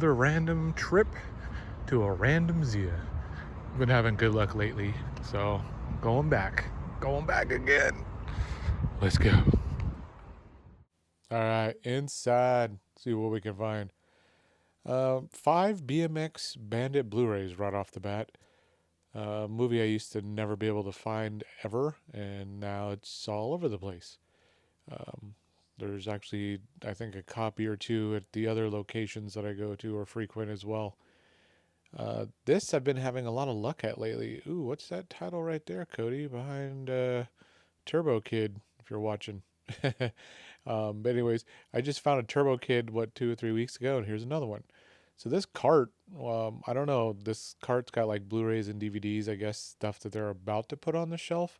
another random trip to a random Zia. I've been having good luck lately, so going back again. Let's go. All right, inside. See what we can find. 5 BMX Bandit Blu-rays right off the bat. Movie I used to never be able to find ever, and now it's all over the place. Um, there's actually, I think, a copy or two at the other locations that I go to or frequent as well. This I've been having a lot of luck at lately. Ooh, what's that title right there, Cody? Behind Turbo Kid, if you're watching. But anyways, I just found a Turbo Kid, 2 or 3 weeks ago, and here's another one. So this cart, I don't know, this cart's got like Blu-rays and DVDs, I guess, stuff that they're about to put on the shelf.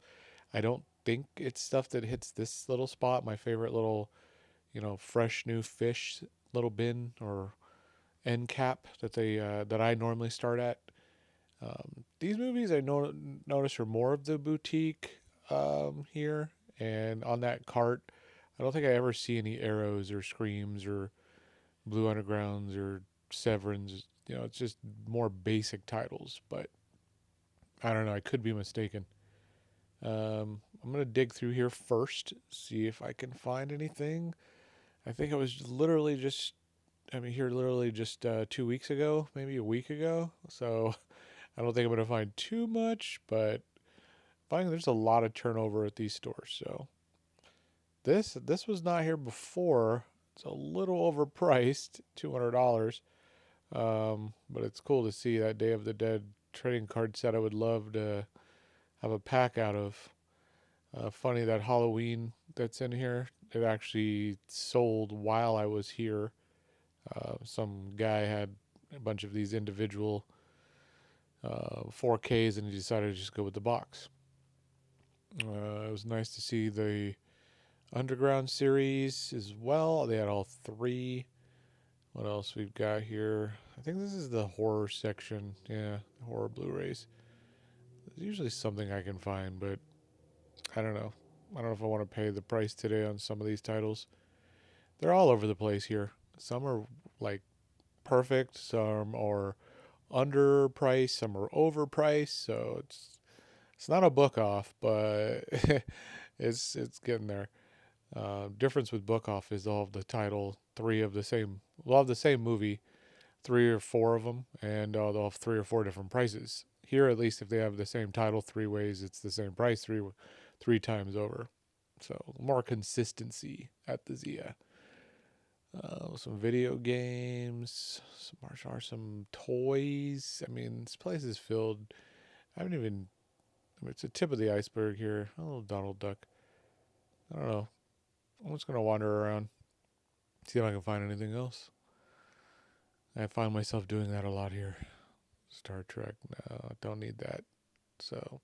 I don't think it's stuff that hits this little spot, my favorite little, fresh new fish little bin or end cap that I normally start at. These movies I notice are more of the boutique here, and on that cart, I don't think I ever see any Arrows or Screams or Blue Undergrounds or Severins. It's just more basic titles, but I don't know. I could be mistaken. I'm gonna dig through here first, see if I can find anything. I think I was literally just, here literally just 2 weeks ago, maybe a week ago. So I don't think I'm gonna find too much, but finding there's a lot of turnover at these stores. So this was not here before. It's a little overpriced, $200. But it's cool to see that Day of the Dead trading card set. I would love to have a pack out of. Funny that Halloween that's in here, it actually sold while I was here. Some guy had a bunch of these individual 4Ks and he decided to just go with the box. It was nice to see the Underground series as well. They had all three. What else we've got here? I think this is the horror section. Yeah, horror Blu-rays. There's usually something I can find, but I don't know. I don't know if I want to pay the price today on some of these titles. They're all over the place here. Some are like perfect, some are underpriced, some are overpriced. So it's not a book off, but it's getting there. Difference with book off is they'll have the title three of the same. We'll have the same movie, 3 or 4 of them, and they'll have 3 or 4 different prices. Here, at least, if they have the same title 3 ways, it's the same price three times over. So more consistency at the Zia. Some video games, some toys. This place is filled. I haven't even. It's a tip of the iceberg here. A little Donald Duck. I don't know. I'm just gonna wander around, see if I can find anything else. I find myself doing that a lot here. Star Trek. No, don't need that. So,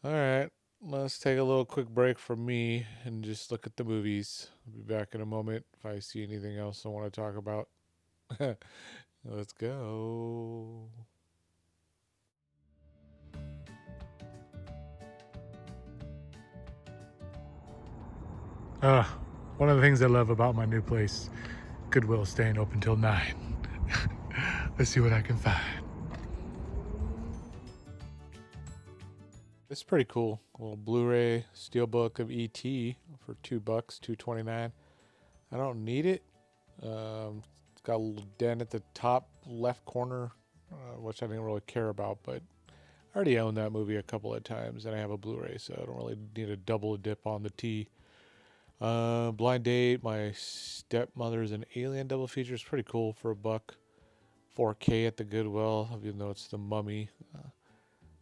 all right. Let's take a little quick break from me and just look at the movies. I'll be back in a moment if I see anything else I want to talk about. Let's go. One of the things I love about my new place, Goodwill staying open till 9. Let's see what I can find. This is pretty cool. A little Blu-ray steelbook of E.T. for $2, $2.29. I don't need it. It's got a little dent at the top left corner, which I didn't really care about, but I already own that movie a couple of times, and I have a Blu-ray, so I don't really need a double dip on the T. Blind Date, my stepmother's an Alien double feature. It's pretty cool for $1. 4K at the Goodwill, even though it's The Mummy.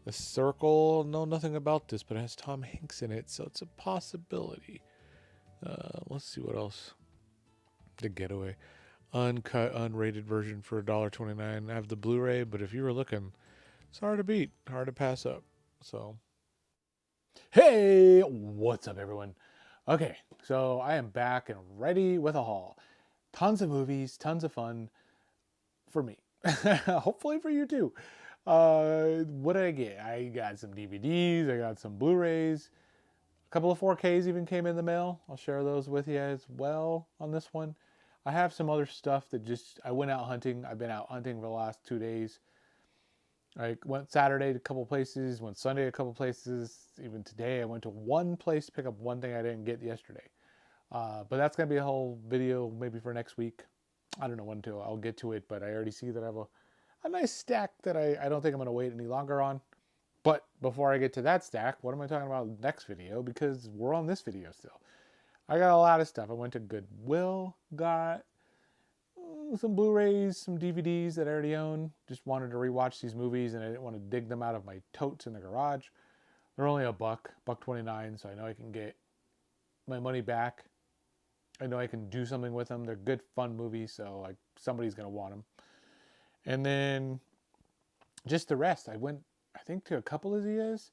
The Circle, know nothing about this, but it has Tom Hanks in it, so it's a possibility. Let's see what else. The Getaway. Uncut, unrated version for $1.29. I have the Blu-ray, but if you were looking, it's hard to beat, hard to pass up. So, hey, what's up, everyone? Okay, so I am back and ready with a haul. Tons of movies, tons of fun for me. Hopefully for you too. What did I get? I got some DVDs, I got some Blu-rays, a couple of 4Ks even came in the mail. I'll share those with you as well on this one. I have some other stuff that just I went out hunting. I've been out hunting for the last 2 days. I went Saturday to a couple places, went Sunday to a couple places. Even today, I went to one place to pick up one thing I didn't get yesterday. But that's gonna be a whole video maybe for next week. I don't know when to. I'll get to it, but I already see that I have a nice stack that I don't think I'm gonna wait any longer on. But before I get to that stack, what am I talking about next video? Because we're on this video still. I got a lot of stuff. I went to Goodwill, got some Blu-rays, some DVDs that I already own. Just wanted to rewatch these movies, and I didn't want to dig them out of my totes in the garage. They're only buck 29, so I know I can get my money back. I know I can do something with them. They're good, fun movies, so somebody's gonna want them. And then just the rest. I went, I think, to a couple of Zia's.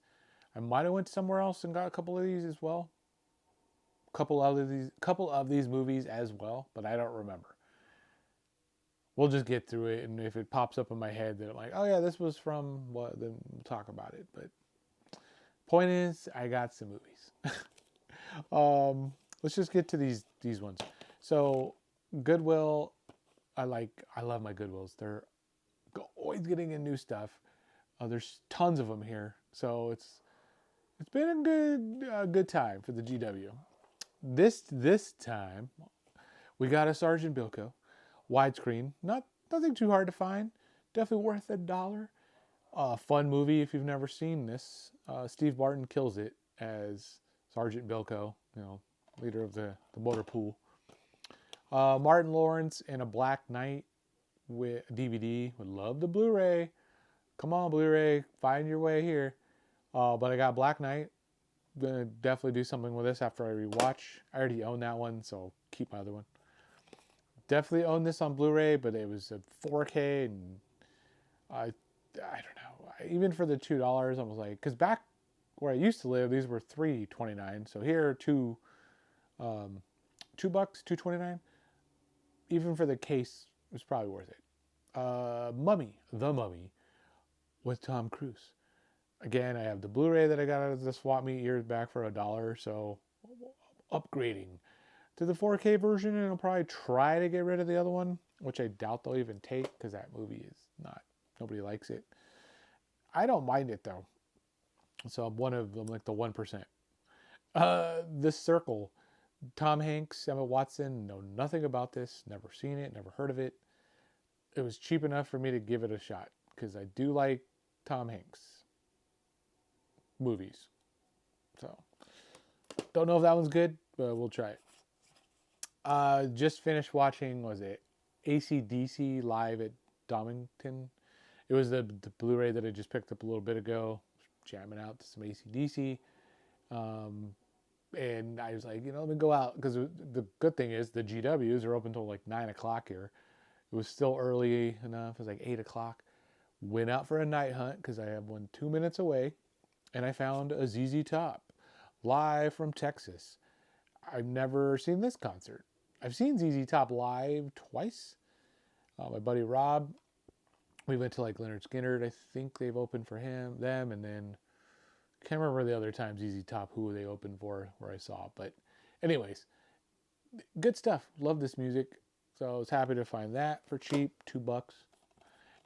I might have went somewhere else and got a couple of these as well. Couple of these movies as well, but I don't remember. We'll just get through it, and if it pops up in my head that I'm like, oh yeah, this was from what, then we'll talk about it. But point is, I got some movies. Let's just get to these ones. So Goodwill, I love my Goodwills. They're always getting in new stuff. There's tons of them here, so it's been a good time for the GW. This time we got a Sergeant Bilko widescreen. Nothing too hard to find. Definitely worth $1. Fun movie if you've never seen this. Steve Martin kills it as Sergeant Bilko, leader of the motor pool. Martin Lawrence in a Black Knight with DVD. Would love the Blu-ray. Come on, Blu-ray, find your way here. But I got Black Knight. Gonna definitely do something with this after I rewatch. I already own that one, so I'll keep my other one. Definitely own this on Blu-ray, but it was a 4K, and I don't know. Even for the $2, I was like, because back where I used to live, these were $3.29. So here, $2, $2.29. Even for the case, it was probably worth it. The Mummy, with Tom Cruise. Again, I have the Blu-ray that I got out of the swap meet years back for $1, so upgrading to the 4K version, and I'll probably try to get rid of the other one, which I doubt they'll even take because that movie is nobody likes it. I don't mind it though, so I'm one of them, like the 1%. The Circle, Tom Hanks, Emma Watson, know nothing about this, never seen it, never heard of it. It was cheap enough for me to give it a shot because I do like Tom Hanks movies. So, don't know if that one's good, but we'll try it. Just finished watching, was it AC/DC live at Domington? It was the Blu-ray that I just picked up a little bit ago, jamming out to some AC/DC. And I was like, let me go out, because the good thing is the GWs are open until like 9 o'clock here. It was still early enough. It was like 8 o'clock. Went out for a night hunt because I have one 2 minutes away. And I found a ZZ Top live from Texas. I've never seen this concert. I've seen ZZ Top live twice. My buddy Rob, we went to like Leonard Skinner. I think they've opened for them, and then can't remember the other time ZZ Top who they opened for where I saw. But anyways, good stuff. Love this music. So I was happy to find that for cheap, $2.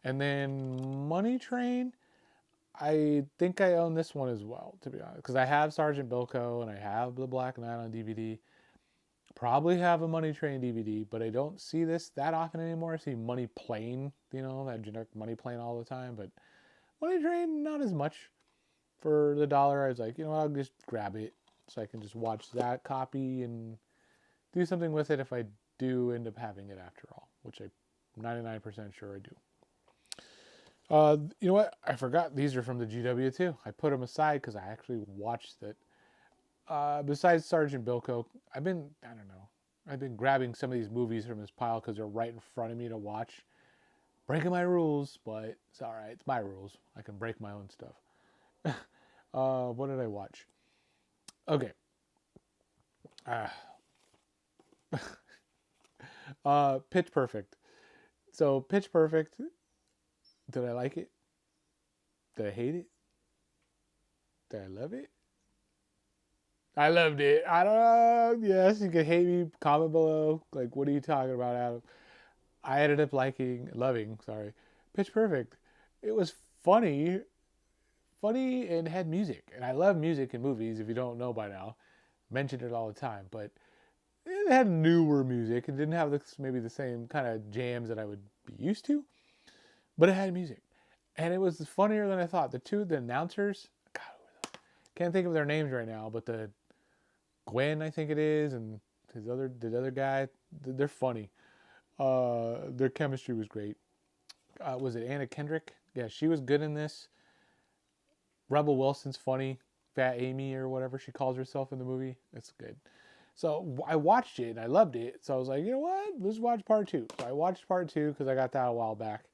And then Money Train, I think I own this one as well, to be honest, because I have Sergeant Bilko and I have the Black Knight on DVD. Probably have a Money Train DVD, but I don't see this that often anymore. I see Money Plane, that generic Money Plane all the time, but Money Train, not as much. For the $1, I was like, I'll just grab it so I can just watch that copy and do something with it if I do end up having it after all, which I'm 99% sure I do. You know what? I forgot these are from the GW too. I put them aside because I actually watched it. Besides Sergeant Bilko, I've been grabbing some of these movies from his pile because they're right in front of me to watch. Breaking my rules, but it's all right. It's my rules. I can break my own stuff. What did I watch? Okay. Pitch Perfect. So Pitch Perfect. Did I like it? Did I hate it? Did I love it? I loved it. I don't know. Yes, you can hate me. Comment below. Like, what are you talking about, Adam? I ended up loving, sorry, Pitch Perfect. It was funny and had music. And I love music in movies, if you don't know by now. Mention it all the time. But it had newer music. It didn't have maybe the same kind of jams that I would be used to, but it had music. And it was funnier than I thought. The announcers, God, can't think of their names right now, but the Gwen, I think it is, and the other guy, they're funny. Their chemistry was great. Was it Anna Kendrick? Yeah, she was good in this. Rebel Wilson's funny. Fat Amy or whatever she calls herself in the movie. It's good. So I watched it and I loved it. So I was like, you know what? Let's watch part two. So I watched part two because I got that a while back.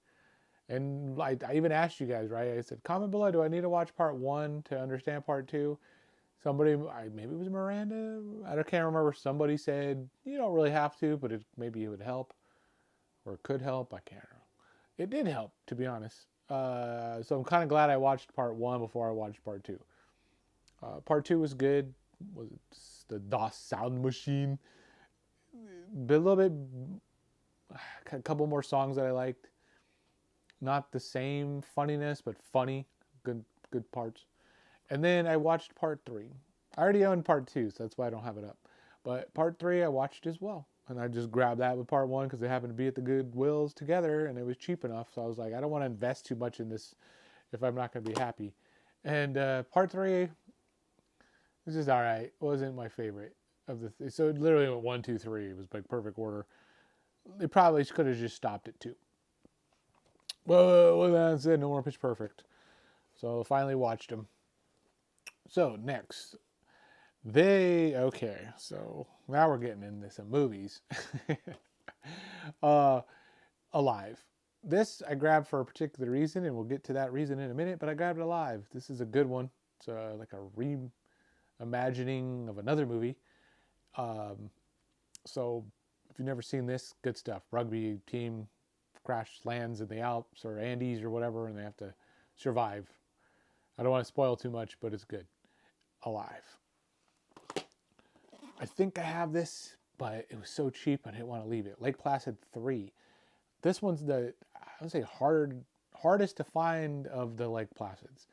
And I even asked you guys, right? I said, comment below. Do I need to watch part one to understand part two? Somebody, maybe it was Miranda. Can't remember. Somebody said you don't really have to, but maybe it would help or it could help. I can't know. It did help, to be honest. So I'm kind of glad I watched part one before I watched part two. Part two was good. Was it the DOS sound machine? A little bit, a couple more songs that I liked. Not the same funniness, but funny. Good parts. And then I watched part three. I already owned part two, so that's why I don't have it up. But part three I watched as well. And I just grabbed that with part one because they happened to be at the Goodwills together and it was cheap enough. So I was like, I don't want to invest too much in this if I'm not going to be happy. And part three was just all right. It wasn't my favorite of the. So it literally went one, two, three. It was like perfect order. They probably could have just stopped at two. Well, that's it. No more Pitch Perfect. So finally watched them. So next, okay. So now we're getting into some movies. uh, Alive. This I grabbed for a particular reason, and we'll get to that reason in a minute. But I grabbed it Alive. This is a good one. It's like a reimagining of another movie. Um, so if you've never seen this, good stuff. Rugby team crash lands in the Alps or Andes or whatever, and they have to survive. I don't want to spoil too much, but it's good. Alive. I think I have this, but it was so cheap I didn't want to leave it. Lake Placid 3. This one's I would say hardest to find of the Lake Placids.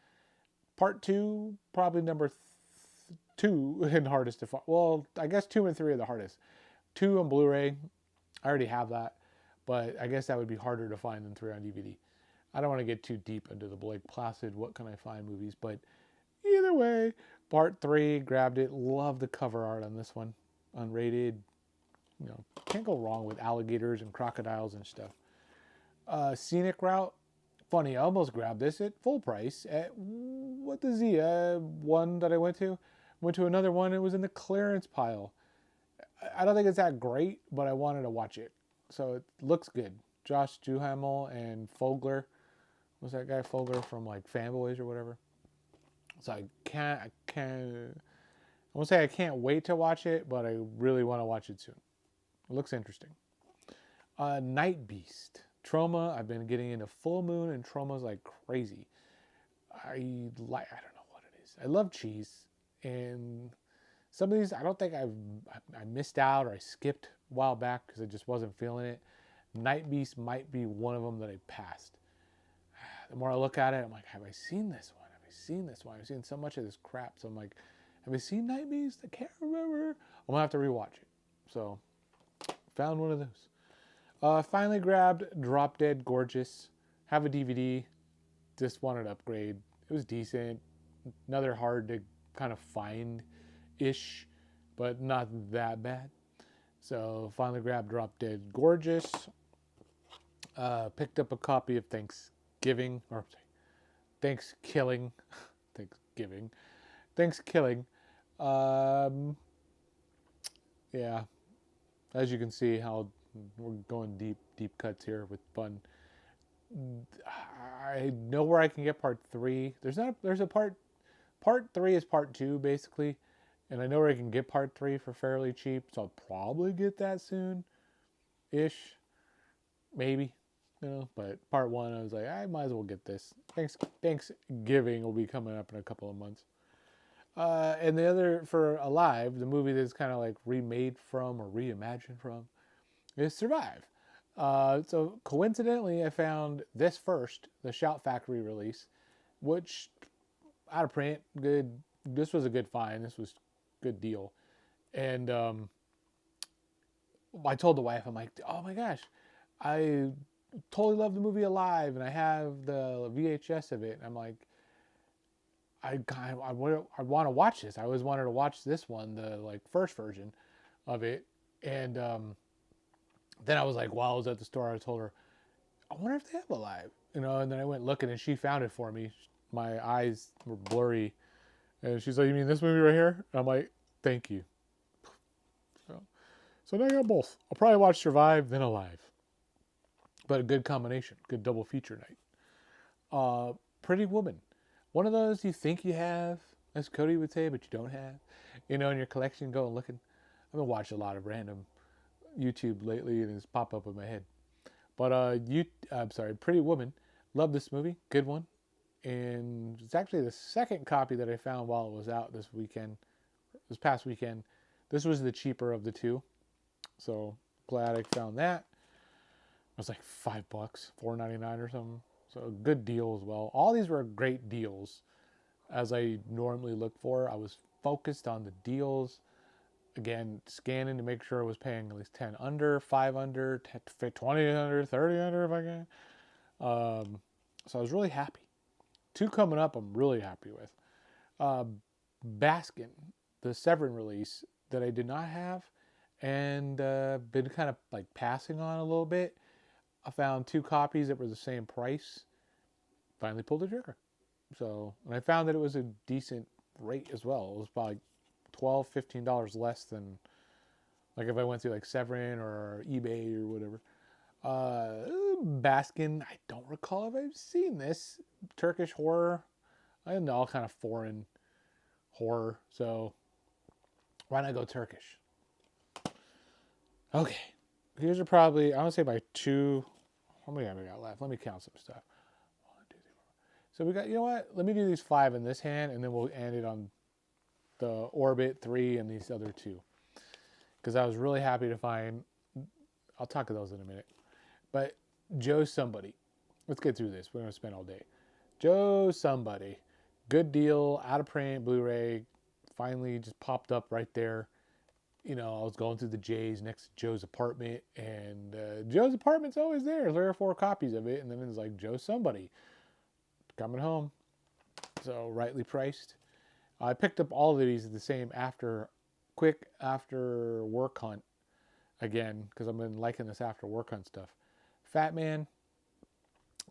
Part 2, probably number 2 and hardest to find. Well, I guess 2 and 3 are the hardest. 2 on Blu-ray, I already have that, but I guess that would be harder to find than 3 on DVD. I don't want to get too deep into the Lake Placid, what can I find movies, but either way, part 3, grabbed it, love the cover art on this one. Unrated, can't go wrong with alligators and crocodiles and stuff. Scenic route, funny, I almost grabbed this at full price at what the Zia one that I went to. Went to another one, it was in the clearance pile. I don't think it's that great, but I wanted to watch it. So it looks good. Josh Duhamel and Fogler. Was that guy Fogler from like Fanboys or whatever? So I won't say I can't wait to watch it, but I really want to watch it soon. It looks interesting. Night Beast. Trauma. I've been getting into Full Moon and Trauma's like crazy. I don't know what it is. I love cheese, and some of these I don't think I missed out or I skipped a while back because I just wasn't feeling it. Night Beast might be one of them that I passed. The more I look at it, I'm like, have I seen this one? Have I seen this one? I've seen so much of this crap. So I'm like, have I seen Night Beast? I can't remember. I'm gonna have to rewatch it. So found one of those. Finally grabbed Drop Dead Gorgeous. Have a DVD. Just wanted to upgrade. It was decent. Another hard to kind of find ish, but not that bad. So finally grabbed Drop Dead Gorgeous. Picked up a copy of Thanksgiving. Thanksgiving. Yeah, as you can see, how we're going deep cuts here with fun. I know where I can get part 3. There's a part 3 is part 2 basically, and I know where I can get part 3 for fairly cheap, so I'll probably get that soon ish, maybe, but part 1 I was like, I might as well get this. Thanksgiving will be coming up in a couple of months. And the other for Alive, the movie that's kind of like remade from or reimagined from, is Survive. So coincidentally, I found this first, the Shout Factory release, which out of print, good. This was a good find. This was a good deal. And I told the wife, I'm like, oh my gosh, I totally love the movie Alive, and I have the VHS of it. And I'm like, I want to watch this. I always wanted to watch this one, the like first version of it. And then I was like, while I was at the store, I told her, I wonder if they have Alive, And then I went looking, and she found it for me. My eyes were blurry, and she's like, "You mean this movie right here?" And I'm like, "Thank you." So now I got both. I'll probably watch Survive then Alive, but a good combination, good double feature night. Pretty Woman, one of those you think you have, as Cody would say, but you don't have. In your collection, go and looking. I've been watching a lot of random YouTube lately, and it's pop up in my head. But I'm sorry, Pretty Woman. Love this movie. Good one. And it's actually the second copy that I found while it was out this past weekend. This was the cheaper of the two. So glad I found that. It was like $5, $4.99 or something. So a good deal as well. All these were great deals as I normally look for. I was focused on the deals. Again, scanning to make sure I was paying at least 10 under, 5 under, 20 under, 30 under if I can. So I was really happy. Two coming up I'm really happy with. Baskin, the Severin release that I did not have and been kind of like passing on a little bit. I found two copies that were the same price. Finally pulled the trigger. So, and I found that it was a decent rate as well. It was probably $12, $15 less than like if I went through like Severin or eBay or whatever. Baskin, I don't recall if I've seen this. Turkish horror. I know all kind of foreign horror. So why not go Turkish? Okay. These are probably, I want to say by two. How many have we got left? Let me count some stuff. 1, 2, 3, 4. So we got, you know what? Let me do these 5 in this hand, and then we'll end it on the Orbit 3 and these other 2. Because I was really happy to find, I'll talk to those in a minute. But Joe Somebody. Let's get through this. We're going to spend all day. Joe Somebody. Good deal, out of print, Blu-ray. Finally just popped up right there. I was going through the J's next to Joe's apartment, and Joe's apartment's always there. 3 or 4 copies of it, and then it's like Joe Somebody coming home. So rightly priced. I picked up all of these at the same quick after work hunt again, because I've been liking this after work hunt stuff. Fat Man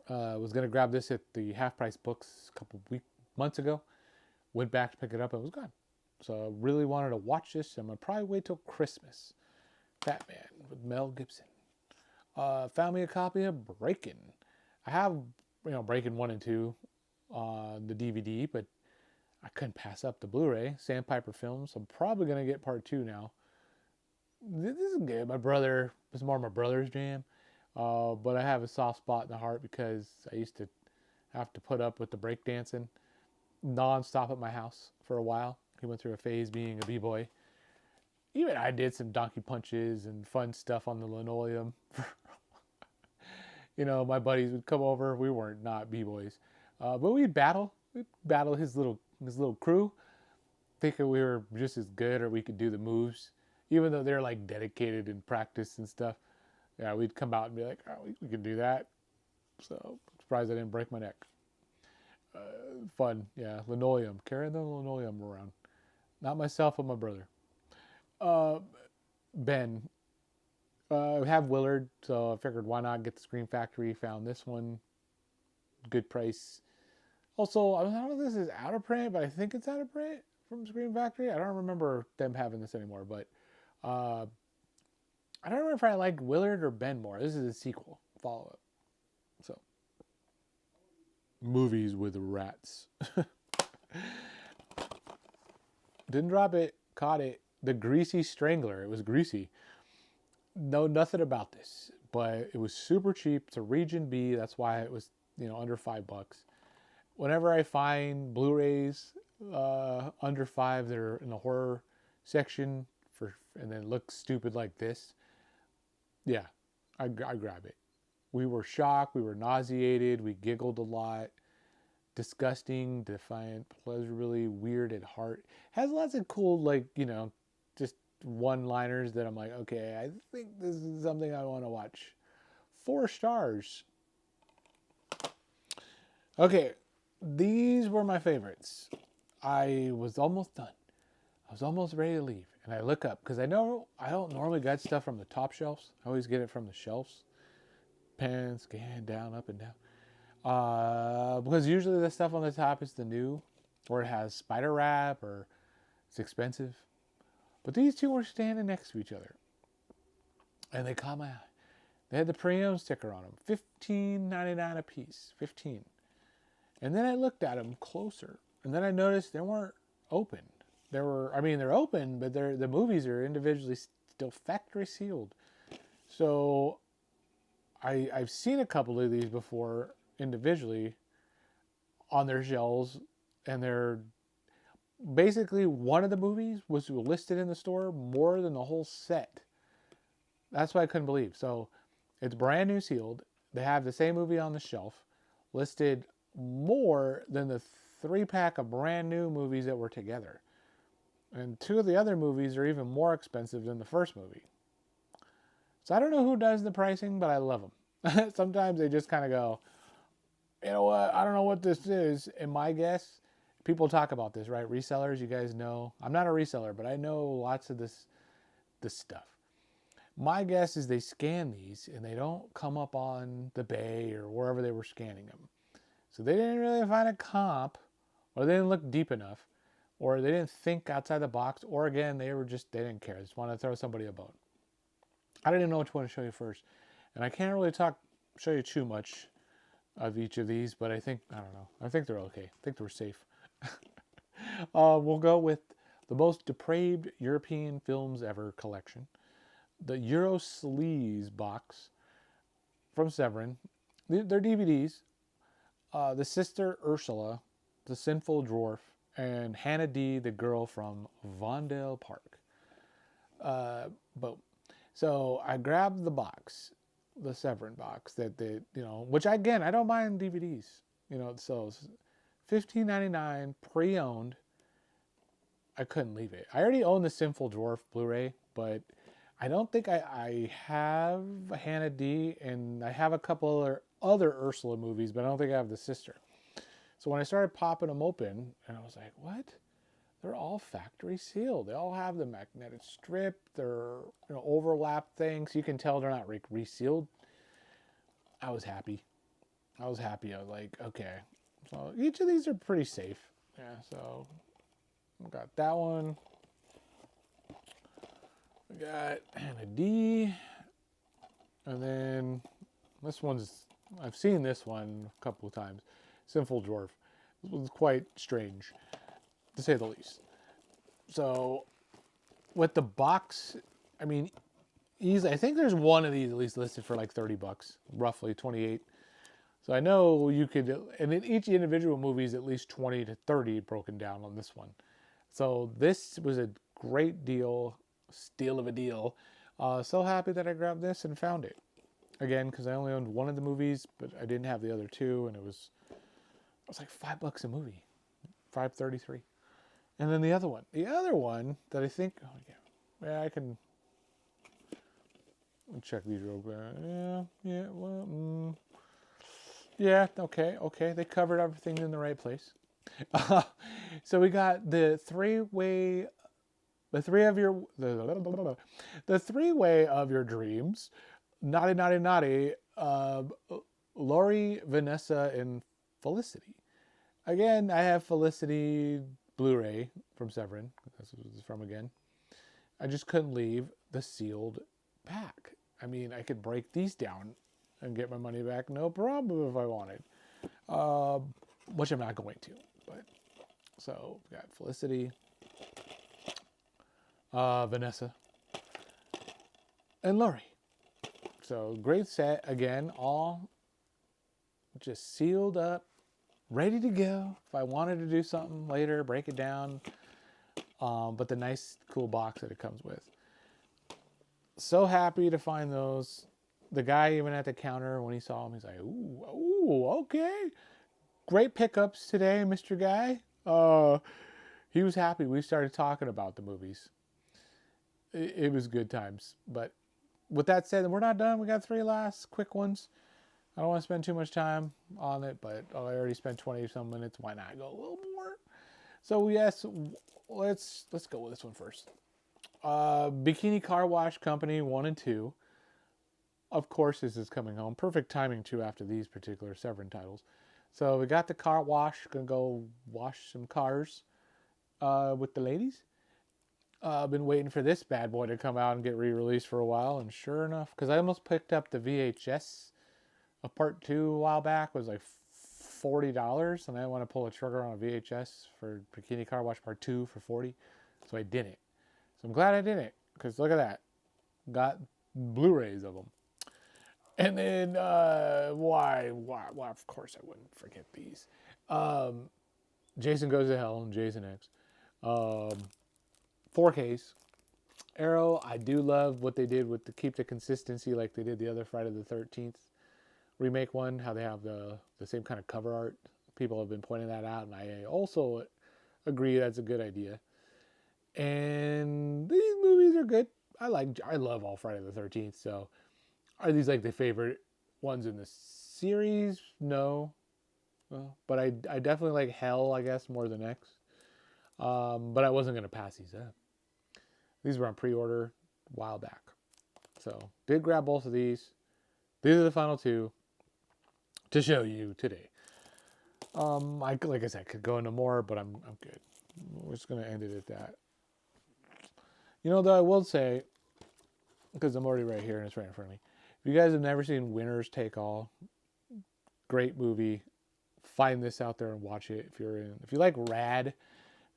was going to grab this at the Half Price Books a couple months ago. Went back to pick it up, and it was gone. So I really wanted to watch this. I'm going to probably wait till Christmas. Fat Man with Mel Gibson. Found me a copy of Breakin'. I have, Breakin' 1 and 2 on the DVD, but I couldn't pass up the Blu-ray. Sandpiper Films. I'm probably going to get part 2 now. This is good. It's more my brother's jam. But I have a soft spot in the heart because I used to have to put up with the breakdancing non-stop at my house for a while. He went through a phase being a b-boy. Even I did some donkey punches and fun stuff on the linoleum. My buddies would come over. We weren't not b-boys, but we'd battle. We'd battle his little crew, thinking we were just as good or we could do the moves, even though they're like dedicated in practice and stuff. Yeah, we'd come out and be like, "Oh, we can do that." So I'm surprised I didn't break my neck. Fun, yeah. Linoleum, carrying the linoleum around. Not myself, but my brother. Ben. I have Willard, so I figured why not get the Scream Factory. Found this one. Good price. Also, I don't know if this is out of print, but I think it's out of print from Scream Factory. I don't remember them having this anymore, but I don't remember if I like Willard or Ben more. This is a sequel, follow-up. So, movies with rats. Didn't drop it, caught it. The Greasy Strangler. It was greasy. Know nothing about this, but it was super cheap. It's a Region B. That's why it was, under $5. Whenever I find Blu-rays under five that are in the horror section and then look stupid like this, yeah, I grab it. We were shocked, we were nauseated, we giggled a lot. Disgusting, defiant, pleasurably, weird at heart. Has lots of cool, like, just one-liners that I'm like, okay, I think this is something I want to watch. 4 stars. Okay, these were my favorites. I was almost done. I was almost ready to leave. And I look up, because I know I don't normally get stuff from the top shelves. I always get it from the shelves. Pan, scan, down, up and down. Because usually the stuff on the top is the new, or it has spider wrap, or it's expensive. But these two were standing next to each other, and they caught my eye. They had the pre-owned sticker on them, $15.99 a piece, 15. And then I looked at them closer, and then I noticed they weren't open. They're open, but the movies are individually still factory sealed. So I've seen a couple of these before individually on their shelves, and they're basically one of the movies was listed in the store more than the whole set. That's what I couldn't believe. So it's brand new sealed. They have the same movie on the shelf, listed more than the 3-pack of brand new movies that were together. And 2 of the other movies are even more expensive than the first movie. So I don't know who does the pricing, but I love them. Sometimes they just kind of go, you know what, I don't know what this is. And my guess, people talk about this, right? Resellers, you guys know. I'm not a reseller, but I know lots of this stuff. My guess is they scan these and they don't come up on the Bay or wherever they were scanning them. So they didn't really find a comp, or they didn't look deep enough, or they didn't think outside the box, or again, they didn't care. They just wanted to throw somebody a bone. I didn't know which one to show you first. And I can't really show you too much of each of these, but I don't know. I think they're okay. I think they're safe. We'll go with the most depraved European films ever collection. The Euro Sleaze box from Severin. They're DVDs. The Sister Ursula, The Sinful Dwarf, and Hannah D, the girl from Vondale Park. So I grabbed the box, the Severin box which again, I don't mind DVDs, so $15.99 pre-owned. I couldn't leave it. I already own the Sinful Dwarf Blu-ray, but I don't think I have Hannah D, and I have a couple other Ursula movies, but I don't think I have the sister. So when I started popping them open, and I was like, what? They're all factory sealed. They all have the magnetic strip. They're overlap things. You can tell they're not resealed. I was happy. I was like, okay. So each of these are pretty safe. Yeah, so we got that one. We got Hannah D. And then this I've seen this one a couple of times. Sinful Dwarf. This one's quite strange, to say the least. So with the box, easily, I think there's one of these at least listed for like $30, roughly 28. So I know you could, and in each individual movie is at least 20 to 30 broken down on this one. So this was a great deal, steal of a deal. So happy that I grabbed this and found it. Again, because I only owned one of the movies, but I didn't have the other 2, and it was like $5 a movie, $5.33. And then the other one that I think, I can check these real quick. Okay. They covered everything in the right place. So we got the three-way of your dreams. Naughty. Lori, Vanessa, and Felicity. Again, I have Felicity Blu-ray from Severin. That's what it's from again. I just couldn't leave the sealed pack. I could break these down and get my money back, no problem if I wanted. Which I'm not going to. But so we got Felicity, Vanessa, and Lori. So great set again, all just sealed up, ready to go. If I wanted to do something later, break it down. But the nice, cool box that it comes with. So happy to find those. The guy even at the counter, when he saw them, he's like, ooh, okay. Great pickups today, Mr. Guy. He was happy. We started talking about the movies. It was good times. But with that said, we're not done. We got 3 last quick ones. I don't want to spend too much time on it, but I already spent 20 some minutes. Why not go a little more? So yes, let's go with this one first. Bikini Car Wash Company 1 and 2. Of course, this is coming home. Perfect timing too after these particular Severin titles. So we got the car wash. Gonna go wash some cars with the ladies. I've been waiting for this bad boy to come out and get re-released for a while, and sure enough, because I almost picked up the VHS of Part 2 a while back. It was like $40, and I didn't want to pull a trigger on a VHS for Bikini Car Wash Part 2 for $40, so I didn't. So I'm glad I didn't, because look at that. Got Blu-rays of them. And then, why, of course I wouldn't forget these. Jason Goes to Hell and Jason X. 4Ks. Arrow, I do love what they did with keep the consistency like they did the other Friday the 13th remake one, how they have the same kind of cover art. People have been pointing that out, and I also agree that's a good idea. And these movies are good. I love all Friday the 13th, so are these like the favorite ones in the series? No. Well, but I definitely like Hell, I guess, more than X. But I wasn't going to pass these up. These were on pre-order a while back. So, did grab both of these. These are the final 2 to show you today. Like I said, I could go into more, but I'm good. We're just going to end it at that. You know, though, I will say, because I'm already right here and it's right in front of me. If you guys have never seen Winners Take All, great movie. Find this out there and watch it. If you like Rad, if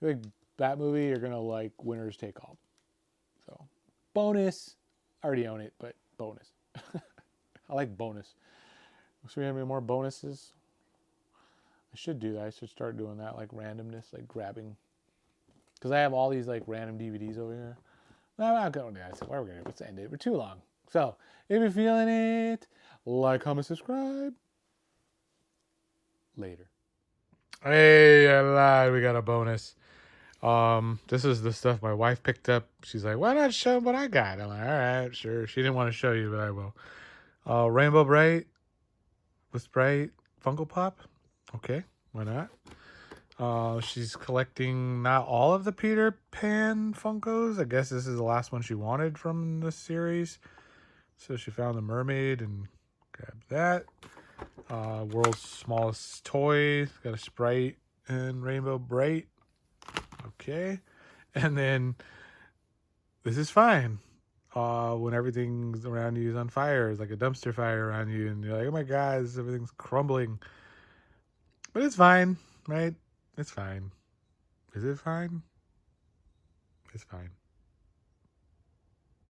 you like that movie, you're gonna like Winners Take All. So, bonus. I already own it, but bonus. I like bonus. So we have any more bonuses? I should do that. I should start doing that, like randomness, like grabbing. Because I have all these like random DVDs over here. No, I'm not going to do that. So let's end it. We're too long. So, if you're feeling it, like, comment, subscribe. Later. Hey, I lied. We got a bonus. This is the stuff my wife picked up. She's like, why not show what I got? I'm like, all right, sure. She didn't want to show you, but I will. Rainbow Bright with Sprite Funko Pop. Okay, why not? She's collecting not all of the Peter Pan Funkos. I guess this is the last one she wanted from the series. So she found the mermaid and grabbed that. World's smallest toy. Got a Sprite and Rainbow Bright. Okay. And then this is fine. When everything around you is on fire, it's like a dumpster fire around you, and you're like, oh my God, everything's crumbling. But it's fine, right? It's fine. Is it fine? It's fine.